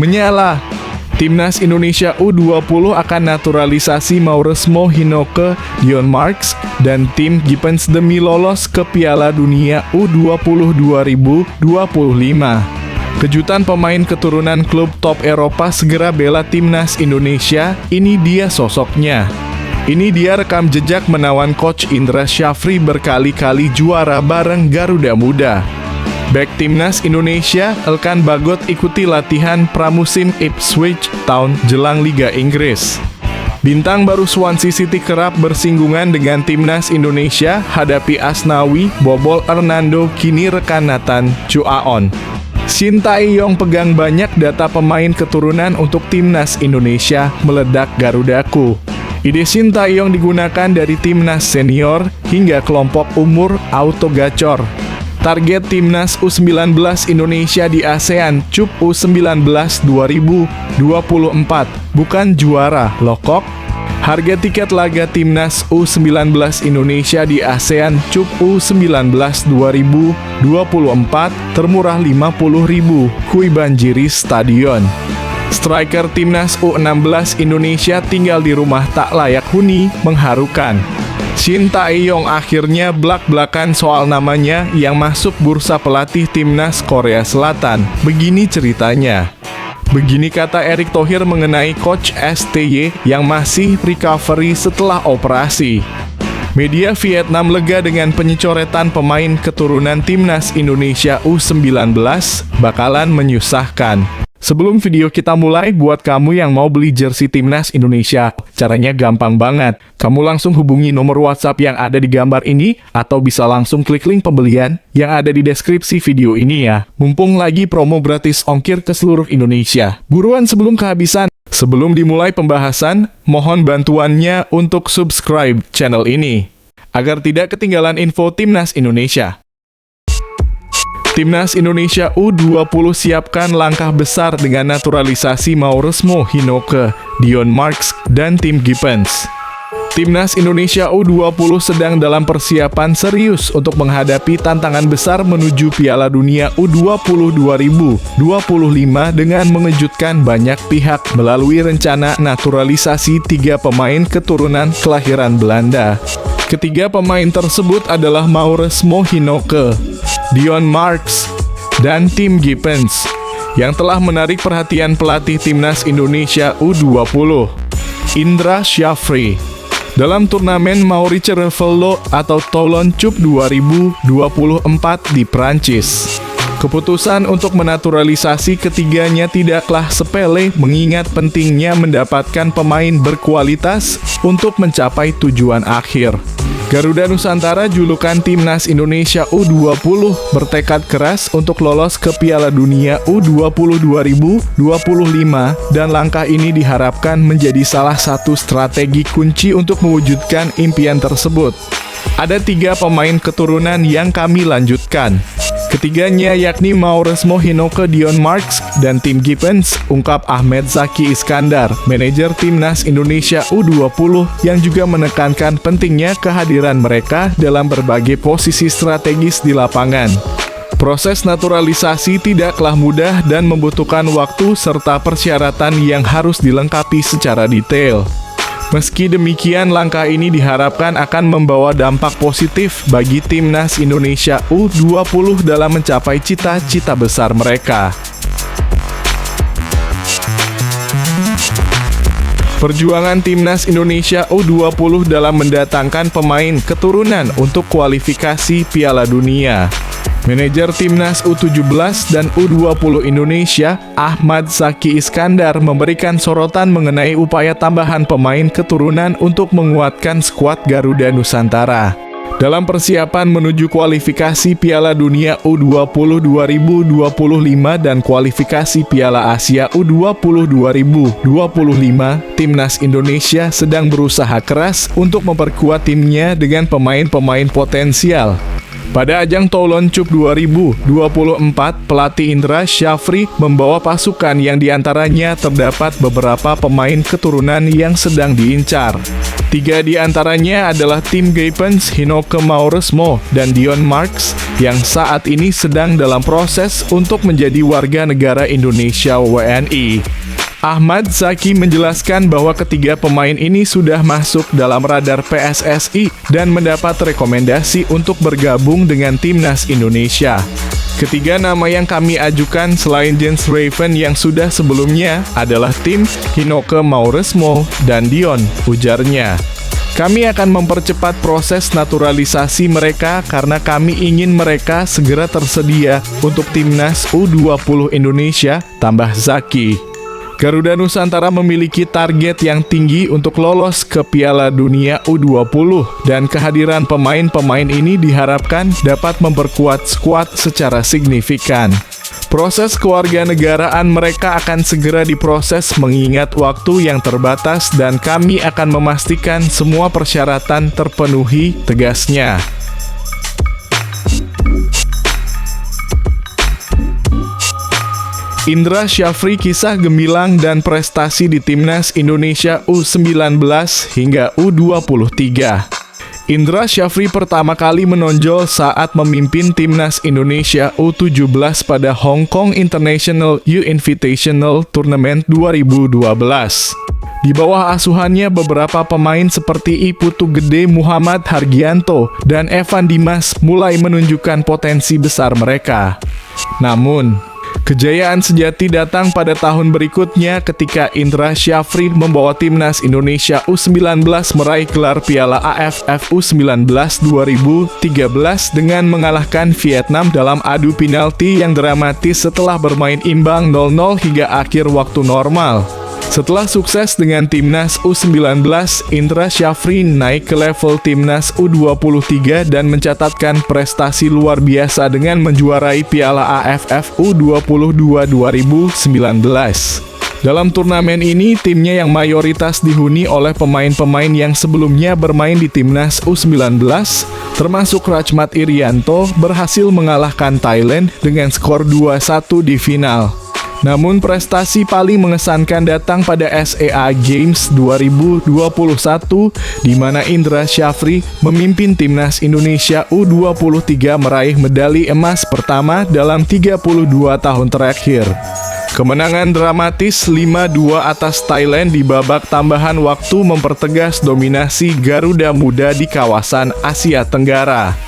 menyala. Timnas Indonesia U20 akan naturalisasi Mauresmo Hinoke, Dion Marks, dan Tim Gibbons demi lolos ke Piala Dunia U20 2025. Kejutan pemain keturunan klub top Eropa segera bela Timnas Indonesia, ini dia sosoknya. Ini dia rekam jejak menawan Coach Indra Syafri berkali-kali juara bareng Garuda Muda. Bek Timnas Indonesia, Elkan Bagot ikuti latihan pramusim Ipswich Town jelang Liga Inggris. Bintang baru Swansea City kerap bersinggungan dengan Timnas Indonesia hadapi Asnawi, bobol Hernando, kini rekan Nathan Chuaon. Shin Tae-yong pegang banyak data pemain keturunan untuk Timnas Indonesia, meledak Garudaku. Ide Shin Tae-yong digunakan dari Timnas Senior hingga kelompok umur auto gacor. Target Timnas U19 Indonesia di ASEAN Cup U19 2024, bukan juara, lokok. Harga tiket laga Timnas U19 Indonesia di ASEAN Cup U19 2024 termurah 50.000, Kui Banjiri Stadion. Striker Timnas U16 Indonesia tinggal di rumah tak layak huni, mengharukan. Shin Tae-yong akhirnya blak-blakan soal namanya yang masuk bursa pelatih Timnas Korea Selatan. Begini ceritanya. Begini kata Erick Thohir mengenai Coach STY yang masih recovery setelah operasi. Media Vietnam lega dengan penyecoretan pemain keturunan Timnas Indonesia U19 bakalan menyusahkan. Sebelum video kita mulai, buat kamu yang mau beli jersey Timnas Indonesia, caranya gampang banget. Kamu langsung hubungi nomor WhatsApp yang ada di gambar ini, atau bisa langsung klik link pembelian yang ada di deskripsi video ini ya. Mumpung lagi promo gratis ongkir ke seluruh Indonesia. Buruan sebelum kehabisan. Sebelum dimulai pembahasan, mohon bantuannya untuk subscribe channel ini, agar tidak ketinggalan info Timnas Indonesia. Timnas Indonesia U20 siapkan langkah besar dengan naturalisasi Mauresmo Hinoke, Dion Marks, dan Tim Gibbons. Timnas Indonesia U20 sedang dalam persiapan serius untuk menghadapi tantangan besar menuju Piala Dunia U20 2025 dengan mengejutkan banyak pihak melalui rencana naturalisasi 3 pemain keturunan kelahiran Belanda. Ketiga pemain tersebut adalah Mauresmo Hinoke, Dion Marks, dan Tim Gibbons, yang telah menarik perhatian pelatih Timnas Indonesia U20, Indra Syafri, dalam turnamen Maurice Revello atau Toulon Cup 2024 di Prancis. Keputusan untuk menaturalisasi ketiganya tidaklah sepele mengingat pentingnya mendapatkan pemain berkualitas untuk mencapai tujuan akhir. Garuda Nusantara julukan Timnas Indonesia U20 bertekad keras untuk lolos ke Piala Dunia U20 2025 dan langkah ini diharapkan menjadi salah satu strategi kunci untuk mewujudkan impian tersebut. Ada 3 pemain keturunan yang kami lanjutkan. Ketiganya yakni Mauresmo Hinoke, Dion Marks, dan Tim Gibbons, ungkap Ahmed Zaki Iskandar, manajer Timnas Indonesia U20 yang juga menekankan pentingnya kehadiran mereka dalam berbagai posisi strategis di lapangan. Proses naturalisasi tidaklah mudah dan membutuhkan waktu serta persyaratan yang harus dilengkapi secara detail. Meski demikian, langkah ini diharapkan akan membawa dampak positif bagi Timnas Indonesia U20 dalam mencapai cita-cita besar mereka. Perjuangan Timnas Indonesia U20 dalam mendatangkan pemain keturunan untuk kualifikasi Piala Dunia. Manajer Timnas U17 dan U20 Indonesia, Ahmad Zaki Iskandar, memberikan sorotan mengenai upaya tambahan pemain keturunan untuk menguatkan skuad Garuda Nusantara. Dalam persiapan menuju kualifikasi Piala Dunia U20 2025 dan kualifikasi Piala Asia U20 2025, Timnas Indonesia sedang berusaha keras untuk memperkuat timnya dengan pemain-pemain potensial. Pada ajang Toulon Cup 2024, pelatih Indra Syafri membawa pasukan yang diantaranya terdapat beberapa pemain keturunan yang sedang diincar. 3 diantaranya adalah Tim Gipens, Hinoke Mauresmo, dan Dion Marks yang saat ini sedang dalam proses untuk menjadi warga negara Indonesia WNI. Ahmad Zaki menjelaskan bahwa ketiga pemain ini sudah masuk dalam radar PSSI dan mendapat rekomendasi untuk bergabung dengan timnas Indonesia. Ketiga nama yang kami ajukan selain Jens Raven yang sudah sebelumnya adalah Tim, Hinoke Mauresmo, dan Dion, ujarnya. Kami akan mempercepat proses naturalisasi mereka karena kami ingin mereka segera tersedia untuk timnas U20 Indonesia, tambah Zaki. Garuda Nusantara memiliki target yang tinggi untuk lolos ke Piala Dunia U20 dan kehadiran pemain-pemain ini diharapkan dapat memperkuat skuad secara signifikan. Proses kewarganegaraan mereka akan segera diproses mengingat waktu yang terbatas dan kami akan memastikan semua persyaratan terpenuhi, tegasnya. Indra Syafri kisah gemilang dan prestasi di Timnas Indonesia U19 hingga U23. Indra Syafri pertama kali menonjol saat memimpin Timnas Indonesia U17 pada Hong Kong International U Invitational Tournament 2012. Di bawah asuhannya beberapa pemain seperti I Putu Gede Muhammad Hargianto dan Evan Dimas mulai menunjukkan potensi besar mereka. Namun, kejayaan sejati datang pada tahun berikutnya ketika Indra Syafri membawa timnas Indonesia U19 meraih gelar Piala AFF U19 2013 dengan mengalahkan Vietnam dalam adu penalti yang dramatis setelah bermain imbang 0-0 hingga akhir waktu normal. Setelah sukses dengan timnas U19, Indra Syafri naik ke level timnas U23 dan mencatatkan prestasi luar biasa dengan menjuarai Piala AFF U22 2019. Dalam turnamen ini, timnya yang mayoritas dihuni oleh pemain-pemain yang sebelumnya bermain di timnas U19, termasuk Rachmat Irianto, berhasil mengalahkan Thailand dengan skor 2-1 di final. Namun prestasi paling mengesankan datang pada SEA Games 2021 di mana Indra Syafri memimpin timnas Indonesia U23 meraih medali emas pertama dalam 32 tahun terakhir. Kemenangan dramatis 5-2 atas Thailand di babak tambahan waktu mempertegas dominasi Garuda Muda di kawasan Asia Tenggara.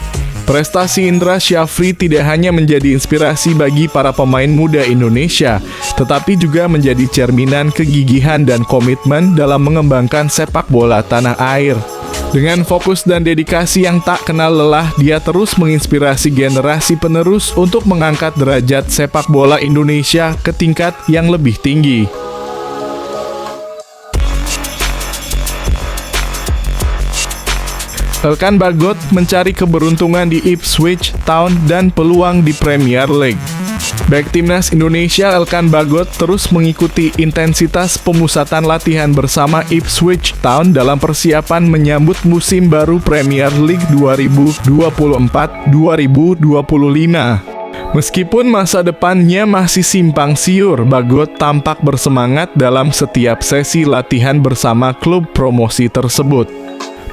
Prestasi Indra Syafri tidak hanya menjadi inspirasi bagi para pemain muda Indonesia, tetapi juga menjadi cerminan kegigihan dan komitmen dalam mengembangkan sepak bola tanah air. Dengan fokus dan dedikasi yang tak kenal lelah, dia terus menginspirasi generasi penerus untuk mengangkat derajat sepak bola Indonesia ke tingkat yang lebih tinggi. Elkan Bagot mencari keberuntungan di Ipswich Town dan peluang di Premier League. Bek timnas Indonesia Elkan Bagot terus mengikuti intensitas pemusatan latihan bersama Ipswich Town dalam persiapan menyambut musim baru Premier League 2024-2025. Meskipun masa depannya masih simpang siur, Bagot tampak bersemangat dalam setiap sesi latihan bersama klub promosi tersebut.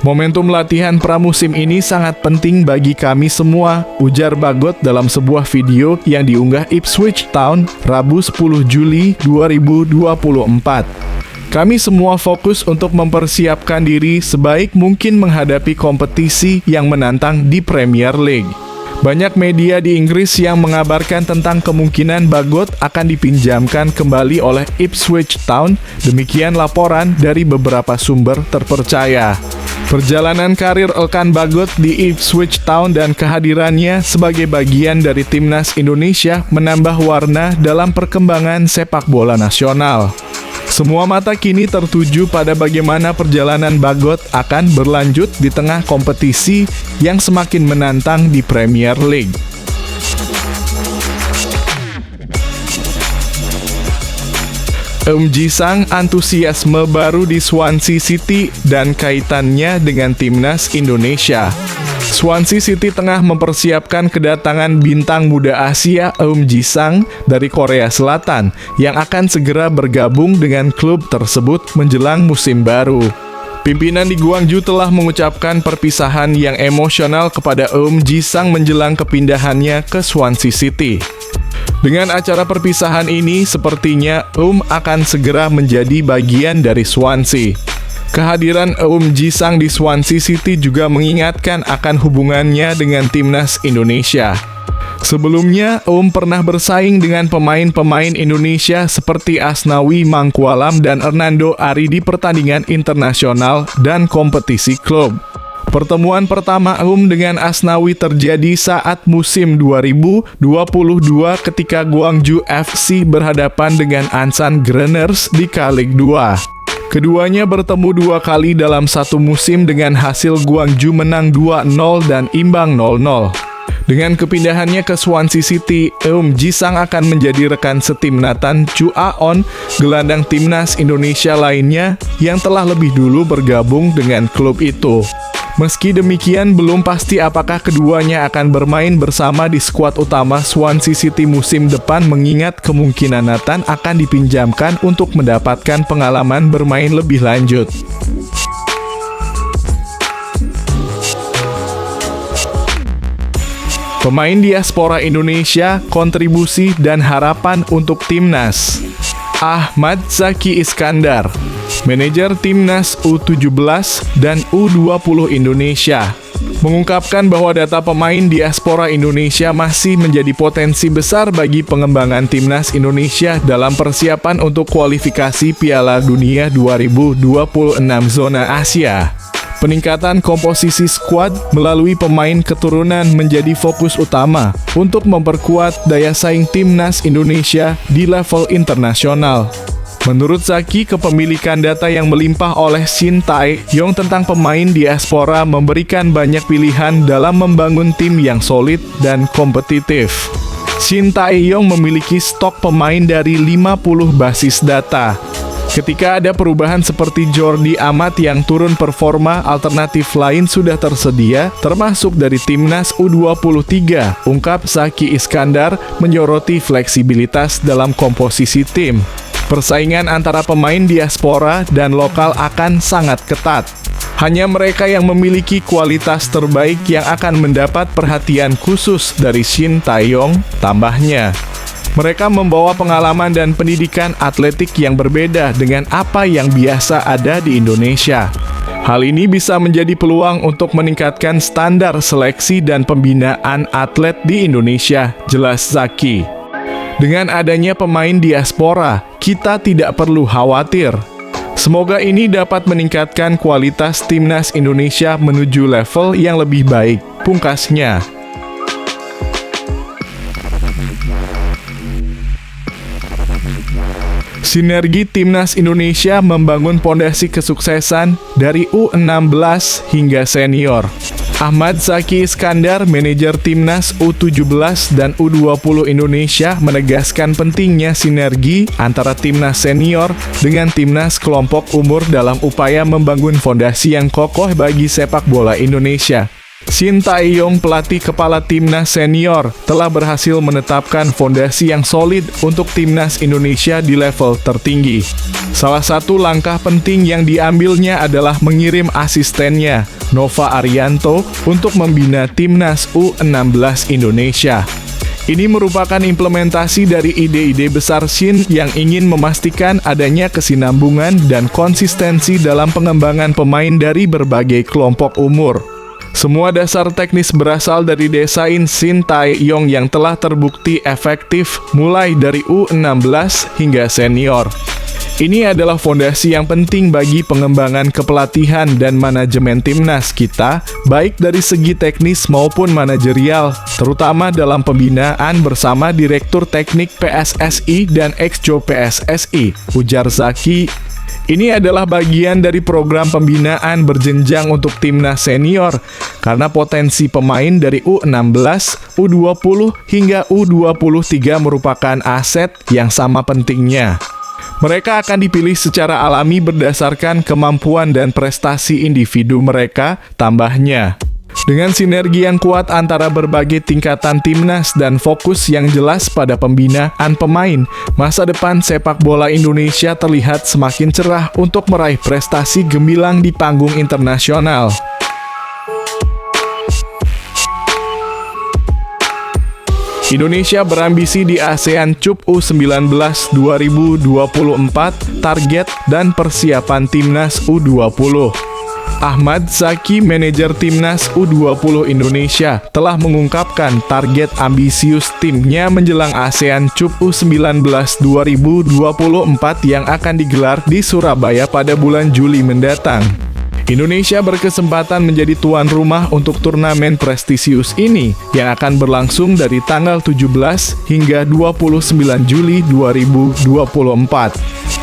Momentum latihan pramusim ini sangat penting bagi kami semua, ujar Bagot dalam sebuah video yang diunggah Ipswich Town Rabu 10 Juli 2024. Kami semua fokus untuk mempersiapkan diri sebaik mungkin menghadapi kompetisi yang menantang di Premier League. Banyak media di Inggris yang mengabarkan tentang kemungkinan Bagot akan dipinjamkan kembali oleh Ipswich Town, demikian laporan dari beberapa sumber terpercaya. Perjalanan karir Elkan Bagot di Ipswich Town dan kehadirannya sebagai bagian dari timnas Indonesia menambah warna dalam perkembangan sepak bola nasional. Semua mata kini tertuju pada bagaimana perjalanan Bagot akan berlanjut di tengah kompetisi yang semakin menantang di Premier League. Jisang antusiasme baru di Swansea City dan kaitannya dengan timnas Indonesia. Swansea City tengah mempersiapkan kedatangan bintang muda Asia Eum Ji-sang dari Korea Selatan yang akan segera bergabung dengan klub tersebut menjelang musim baru. Pimpinan di Gwangju telah mengucapkan perpisahan yang emosional kepada Eum Ji-sang menjelang kepindahannya ke Swansea City. Dengan acara perpisahan ini, sepertinya Eum akan segera menjadi bagian dari Swansea. Kehadiran Eum Ji-sang di Swansea City juga mengingatkan akan hubungannya dengan timnas Indonesia. Sebelumnya, Eum pernah bersaing dengan pemain-pemain Indonesia seperti Asnawi Mangkualam dan Hernando Ari di pertandingan internasional dan kompetisi klub. Pertemuan pertama Eum dengan Asnawi terjadi saat musim 2022 ketika Gwangju FC berhadapan dengan Ansan Gunners di K-League 2. Keduanya bertemu 2 kali dalam satu musim dengan hasil Gwangju menang 2-0 dan imbang 0-0. Dengan kepindahannya ke Swansea City, Eum Ji-sang akan menjadi rekan setim Nathan Chu Aon, gelandang timnas Indonesia lainnya yang telah lebih dulu bergabung dengan klub itu. Meski demikian, belum pasti apakah keduanya akan bermain bersama di skuad utama Swansea City musim depan mengingat kemungkinan Nathan akan dipinjamkan untuk mendapatkan pengalaman bermain lebih lanjut. Pemain diaspora Indonesia, kontribusi dan harapan untuk timnas. Ahmad Zaki Iskandar, manajer timnas U17 dan U20 Indonesia, mengungkapkan bahwa data pemain diaspora Indonesia masih menjadi potensi besar bagi pengembangan timnas Indonesia dalam persiapan untuk kualifikasi Piala Dunia 2026 zona Asia. Peningkatan komposisi skuad melalui pemain keturunan menjadi fokus utama untuk memperkuat daya saing timnas Indonesia di level internasional. Menurut Zaki, kepemilikan data yang melimpah oleh Shin Tae-yong tentang pemain diaspora memberikan banyak pilihan dalam membangun tim yang solid dan kompetitif. Shin Tae-yong memiliki stok pemain dari 50 basis data. Ketika ada perubahan seperti Jordi Amat yang turun performa, alternatif lain sudah tersedia, termasuk dari timnas U23, ungkap Zaki Iskandar menyoroti fleksibilitas dalam komposisi tim. Persaingan antara pemain diaspora dan lokal akan sangat ketat. Hanya mereka yang memiliki kualitas terbaik yang akan mendapat perhatian khusus dari Shin Tae-yong, tambahnya. Mereka membawa pengalaman dan pendidikan atletik yang berbeda dengan apa yang biasa ada di Indonesia. Hal ini bisa menjadi peluang untuk meningkatkan standar seleksi dan pembinaan atlet di Indonesia, jelas Zaki. Dengan adanya pemain diaspora, kita tidak perlu khawatir. Semoga ini dapat meningkatkan kualitas timnas Indonesia menuju level yang lebih baik, pungkasnya. Sinergi timnas Indonesia membangun pondasi kesuksesan dari U16 hingga senior. Ahmad Zaki Iskandar, manajer timnas U17 dan U20 Indonesia, menegaskan pentingnya sinergi antara timnas senior dengan timnas kelompok umur dalam upaya membangun fondasi yang kokoh bagi sepak bola Indonesia. Shin Tae-yong, pelatih kepala timnas senior, telah berhasil menetapkan fondasi yang solid untuk timnas Indonesia di level tertinggi. Salah satu langkah penting yang diambilnya adalah mengirim asistennya, Nova Arianto, untuk membina timnas U16 Indonesia. Ini merupakan implementasi dari ide-ide besar Shin yang ingin memastikan adanya kesinambungan dan konsistensi dalam pengembangan pemain dari berbagai kelompok umur. Semua dasar teknis berasal dari desain Shin Tae-yong yang telah terbukti efektif mulai dari U16 hingga senior. Ini adalah fondasi yang penting bagi pengembangan kepelatihan dan manajemen timnas kita, baik dari segi teknis maupun manajerial, terutama dalam pembinaan bersama Direktur Teknik PSSI dan Exco PSSI, ujar Zaki. Ini adalah bagian dari program pembinaan berjenjang untuk timnas senior, karena potensi pemain dari U16, U20, hingga U23 merupakan aset yang sama pentingnya. Mereka akan dipilih secara alami berdasarkan kemampuan dan prestasi individu mereka, tambahnya. Dengan sinergi yang kuat antara berbagai tingkatan timnas dan fokus yang jelas pada pembinaan pemain, masa depan sepak bola Indonesia terlihat semakin cerah untuk meraih prestasi gemilang di panggung internasional. Indonesia berambisi di ASEAN Cup U19 2024, target dan persiapan timnas U20. Ahmad Zaki, manajer timnas U20 Indonesia, telah mengungkapkan target ambisius timnya menjelang ASEAN Cup U19 2024 yang akan digelar di Surabaya pada bulan Juli mendatang. Indonesia berkesempatan menjadi tuan rumah untuk turnamen prestisius ini yang akan berlangsung dari tanggal 17 hingga 29 Juli 2024.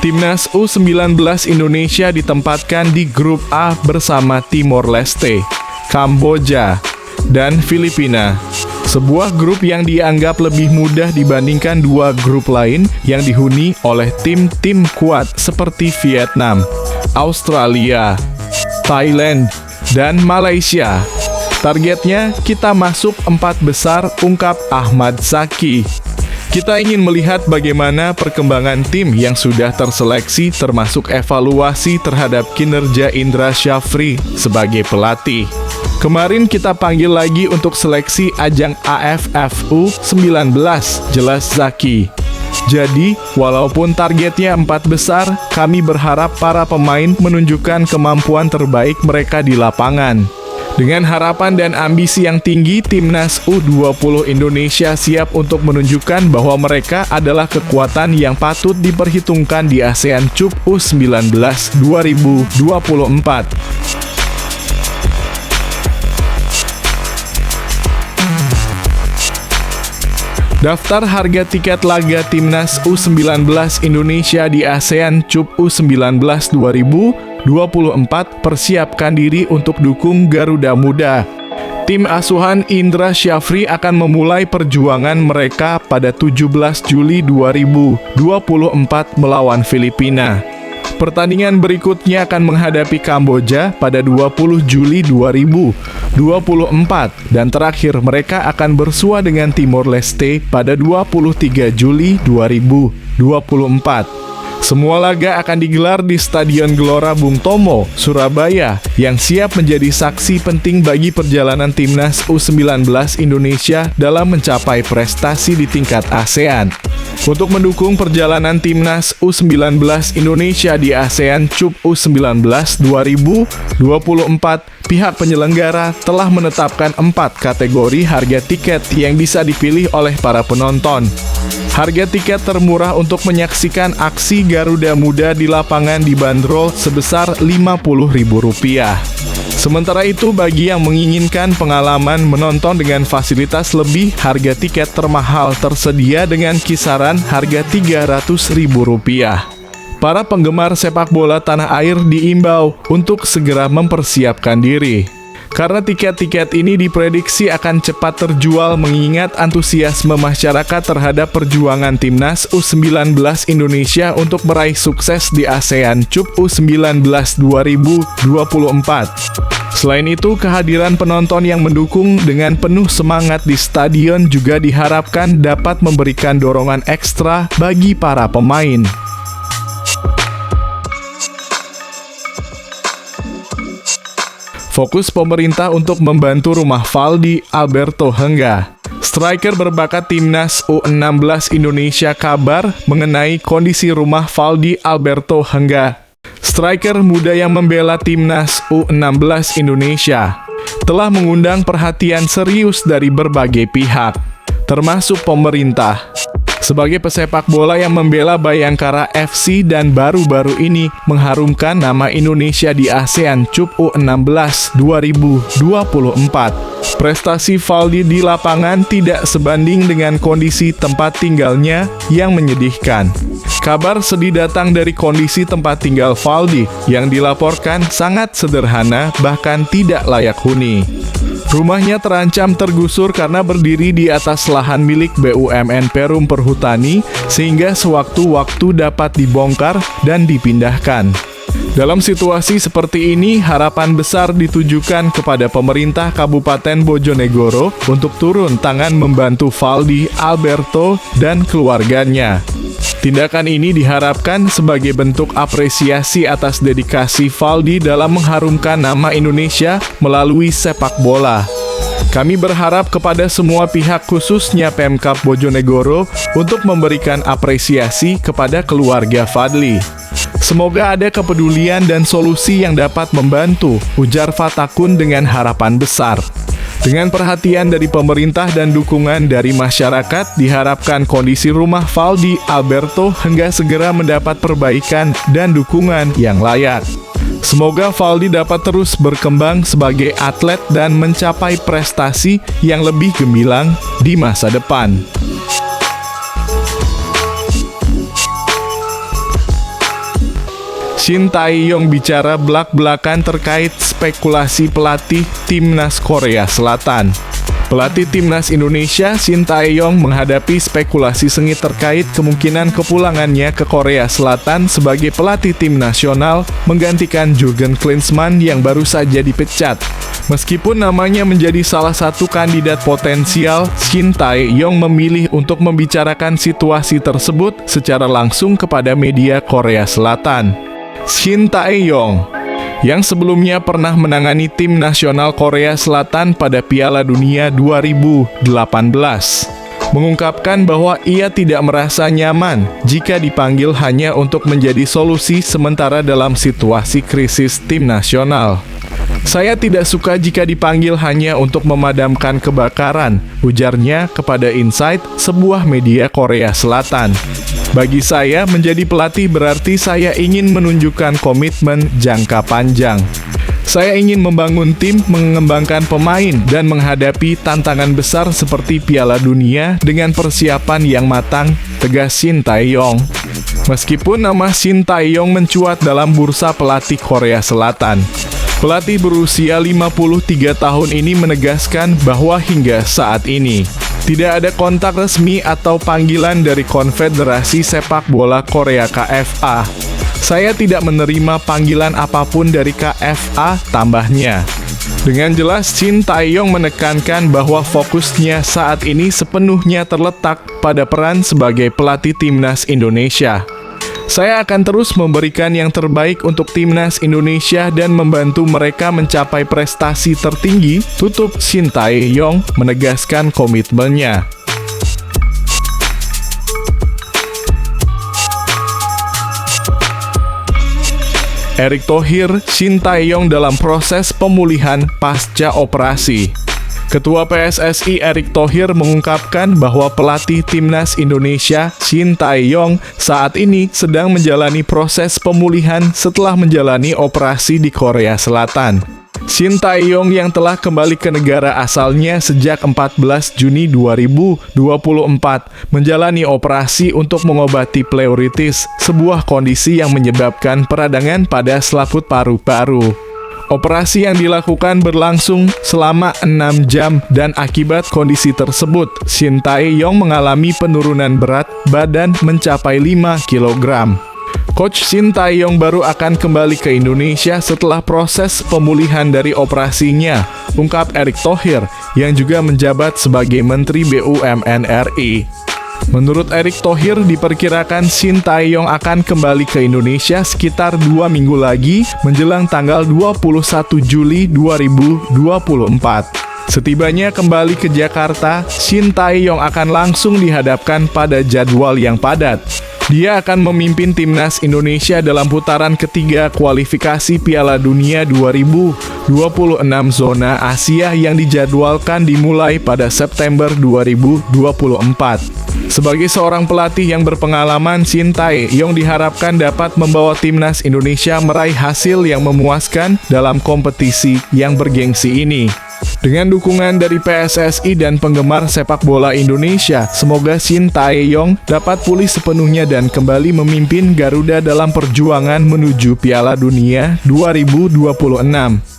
Timnas U19 Indonesia ditempatkan di grup A bersama Timor Leste, Kamboja, dan Filipina. Sebuah grup yang dianggap lebih mudah dibandingkan dua grup lain yang dihuni oleh tim-tim kuat seperti Vietnam, Australia, Thailand, dan Malaysia. Targetnya kita masuk 4 besar, ungkap Ahmad Zaki. Kita ingin melihat bagaimana perkembangan tim yang sudah terseleksi termasuk evaluasi terhadap kinerja Indra Syafri sebagai pelatih. Kemarin kita panggil lagi untuk seleksi ajang AFF U19, jelas Zaki. Jadi, walaupun targetnya 4 besar, kami berharap para pemain menunjukkan kemampuan terbaik mereka di lapangan. Dengan harapan dan ambisi yang tinggi, Timnas U20 Indonesia siap untuk menunjukkan bahwa mereka adalah kekuatan yang patut diperhitungkan di ASEAN Cup U19 2024. Daftar harga tiket laga Timnas U19 Indonesia di ASEAN Cup U19 2024, persiapkan diri untuk dukung Garuda Muda. Tim asuhan Indra Syafri akan memulai perjuangan mereka pada 17 Juli 2024 melawan Filipina. Pertandingan berikutnya akan menghadapi Kamboja pada 20 Juli 2024 dan terakhir mereka akan bersua dengan Timor Leste pada 23 Juli 2024. Semua laga akan digelar di Stadion Gelora Bung Tomo, Surabaya, yang siap menjadi saksi penting bagi perjalanan Timnas U19 Indonesia dalam mencapai prestasi di tingkat ASEAN. Untuk mendukung perjalanan Timnas U19 Indonesia di ASEAN Cup U19 2024, pihak penyelenggara telah menetapkan 4 kategori harga tiket yang bisa dipilih oleh para penonton. Harga tiket termurah untuk menyaksikan aksi Garuda Muda di lapangan dibanderol sebesar Rp50.000. Sementara itu, bagi yang menginginkan pengalaman menonton dengan fasilitas lebih, harga tiket termahal tersedia dengan kisaran harga Rp300.000. Para penggemar sepak bola tanah air diimbau untuk segera mempersiapkan diri. Karena tiket-tiket ini diprediksi akan cepat terjual mengingat antusiasme masyarakat terhadap perjuangan Timnas U19 Indonesia untuk meraih sukses di ASEAN Cup U19 2024. Selain itu, kehadiran penonton yang mendukung dengan penuh semangat di stadion juga diharapkan dapat memberikan dorongan ekstra bagi para pemain. Fokus pemerintah untuk membantu rumah Valdi Alberto Hengga. Striker berbakat Timnas U16 Indonesia kabar mengenai kondisi rumah Valdi Alberto Hengga. Striker muda yang membela Timnas U16 Indonesia telah mengundang perhatian serius dari berbagai pihak, termasuk pemerintah. Sebagai pesepak bola yang membela Bayangkara FC dan baru-baru ini mengharumkan nama Indonesia di ASEAN Cup U16 2024. Prestasi Valdi di lapangan tidak sebanding dengan kondisi tempat tinggalnya yang menyedihkan. Kabar sedih datang dari kondisi tempat tinggal Valdi yang dilaporkan sangat sederhana bahkan tidak layak huni. Rumahnya terancam tergusur karena berdiri di atas lahan milik BUMN Perum Perhutani sehingga sewaktu-waktu dapat dibongkar dan dipindahkan. Dalam situasi seperti ini, harapan besar ditujukan kepada pemerintah Kabupaten Bojonegoro untuk turun tangan membantu Valdi, Alberto, dan keluarganya. Tindakan ini diharapkan sebagai bentuk apresiasi atas dedikasi Valdi dalam mengharumkan nama Indonesia melalui sepak bola. Kami berharap kepada semua pihak khususnya Pemkab Bojonegoro untuk memberikan apresiasi kepada keluarga Fadli. Semoga ada kepedulian dan solusi yang dapat membantu, ujar Fatakun dengan harapan besar. Dengan perhatian dari pemerintah dan dukungan dari masyarakat, diharapkan kondisi rumah Valdi, Alberto hingga segera mendapat perbaikan dan dukungan yang layak. Semoga Valdi dapat terus berkembang sebagai atlet dan mencapai prestasi yang lebih gemilang di masa depan. Shin Tae-yong bicara belak-belakan terkait spekulasi pelatih Timnas Korea Selatan. Pelatih Timnas Indonesia Shin Tae-yong menghadapi spekulasi sengit terkait kemungkinan kepulangannya ke Korea Selatan sebagai pelatih tim nasional menggantikan Jurgen Klinsmann yang baru saja dipecat. Meskipun namanya menjadi salah satu kandidat potensial, Shin Tae-yong memilih untuk membicarakan situasi tersebut secara langsung kepada media Korea Selatan. Shin Tae-yong, yang sebelumnya pernah menangani tim nasional Korea Selatan pada Piala Dunia 2018, mengungkapkan bahwa ia tidak merasa nyaman jika dipanggil hanya untuk menjadi solusi sementara dalam situasi krisis tim nasional. Saya tidak suka jika dipanggil hanya untuk memadamkan kebakaran, ujarnya kepada Insight, sebuah media Korea Selatan. Bagi saya, menjadi pelatih berarti saya ingin menunjukkan komitmen jangka panjang. Saya ingin membangun tim, mengembangkan pemain, dan menghadapi tantangan besar seperti Piala Dunia dengan persiapan yang matang, tegas Shin Tae-yong. Meskipun nama Shin Tae-yong mencuat dalam bursa pelatih Korea Selatan, pelatih berusia 53 tahun ini menegaskan bahwa hingga saat ini tidak ada kontak resmi atau panggilan dari Konfederasi Sepak Bola Korea KFA. Saya tidak menerima panggilan apapun dari KFA, tambahnya. Dengan jelas, Shin Tae-yong menekankan bahwa fokusnya saat ini sepenuhnya terletak pada peran sebagai pelatih Timnas Indonesia. Saya akan terus memberikan yang terbaik untuk Timnas Indonesia dan membantu mereka mencapai prestasi tertinggi, tutup Shin Tae-yong menegaskan komitmennya. Erick Thohir, Shin Tae-yong dalam proses pemulihan pasca operasi. Ketua PSSI Erick Thohir mengungkapkan bahwa pelatih Timnas Indonesia Shin Tae-yong saat ini sedang menjalani proses pemulihan setelah menjalani operasi di Korea Selatan. Shin Tae-yong yang telah kembali ke negara asalnya sejak 14 Juni 2024 menjalani operasi untuk mengobati pleuritis, sebuah kondisi yang menyebabkan peradangan pada selaput paru-paru. Operasi yang dilakukan berlangsung selama 6 jam dan akibat kondisi tersebut, Shin Tae-yong mengalami penurunan berat badan mencapai 5 kg. Coach Shin Tae-yong baru akan kembali ke Indonesia setelah proses pemulihan dari operasinya, ungkap Erick Thohir yang juga menjabat sebagai Menteri BUMN RI. Menurut Erick Thohir, diperkirakan Shin Tae-yong akan kembali ke Indonesia sekitar 2 minggu lagi menjelang tanggal 21 Juli 2024. Setibanya kembali ke Jakarta, Shin Tae-yong akan langsung dihadapkan pada jadwal yang padat. Dia akan memimpin Timnas Indonesia dalam putaran ketiga kualifikasi Piala Dunia 2026 zona Asia yang dijadwalkan dimulai pada September 2024. Sebagai seorang pelatih yang berpengalaman, Shin Tae-yong diharapkan dapat membawa Timnas Indonesia meraih hasil yang memuaskan dalam kompetisi yang bergengsi ini. Dengan dukungan dari PSSI dan penggemar sepak bola Indonesia, semoga Shin Tae-yong dapat pulih sepenuhnya dan kembali memimpin Garuda dalam perjuangan menuju Piala Dunia 2026.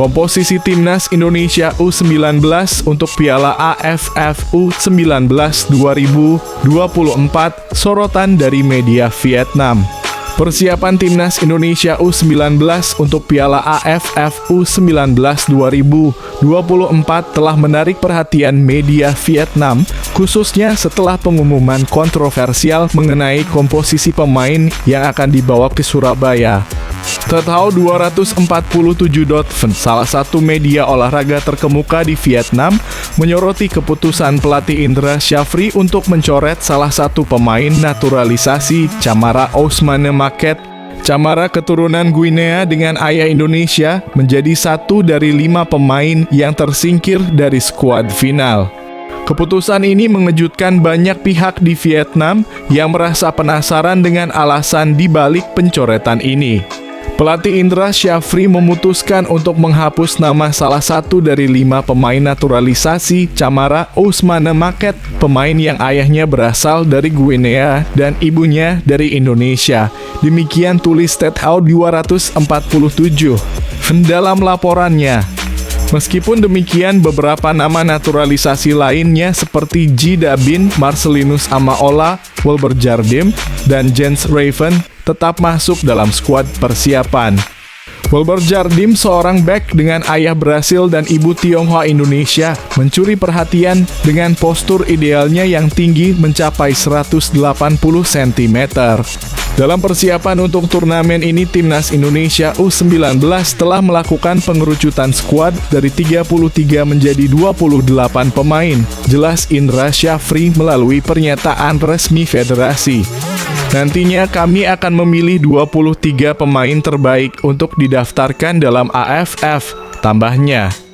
Komposisi Timnas Indonesia U19 untuk Piala AFF U19 2024, sorotan dari media Vietnam. Persiapan Timnas Indonesia U19 untuk Piala AFF U19 2024 telah menarik perhatian media Vietnam, khususnya setelah pengumuman kontroversial mengenai komposisi pemain yang akan dibawa ke Surabaya. Tetao 247.vn, salah satu media olahraga terkemuka di Vietnam, menyoroti keputusan pelatih Indra Syafri untuk mencoret salah satu pemain naturalisasi Camara Ousmane Market. Camara keturunan Guinea dengan ayah Indonesia menjadi satu dari 5 pemain yang tersingkir dari skuad final. Keputusan ini mengejutkan banyak pihak di Vietnam yang merasa penasaran dengan alasan di balik pencoretan ini. Pelatih Indra Syafri memutuskan untuk menghapus nama salah satu dari 5 pemain naturalisasi Camara Ousmane Market, pemain yang ayahnya berasal dari Guinea dan ibunya dari Indonesia. Demikian tulis Tetao 247 dalam laporannya. Meskipun demikian, beberapa nama naturalisasi lainnya seperti Ji Dabin, Marcelinus Amaola, Wilber Jardim, dan Jens Raven tetap masuk dalam skuad persiapan. Wilber Jardim, seorang bek dengan ayah Brasil dan ibu Tionghoa Indonesia, mencuri perhatian dengan postur idealnya yang tinggi mencapai 180 cm. Dalam persiapan untuk turnamen ini, Timnas Indonesia U19 telah melakukan pengerucutan skuad dari 33 menjadi 28 pemain, jelas Indra Syafri melalui pernyataan resmi federasi. Nantinya kami akan memilih 23 pemain terbaik untuk didaftarkan dalam AFF, tambahnya.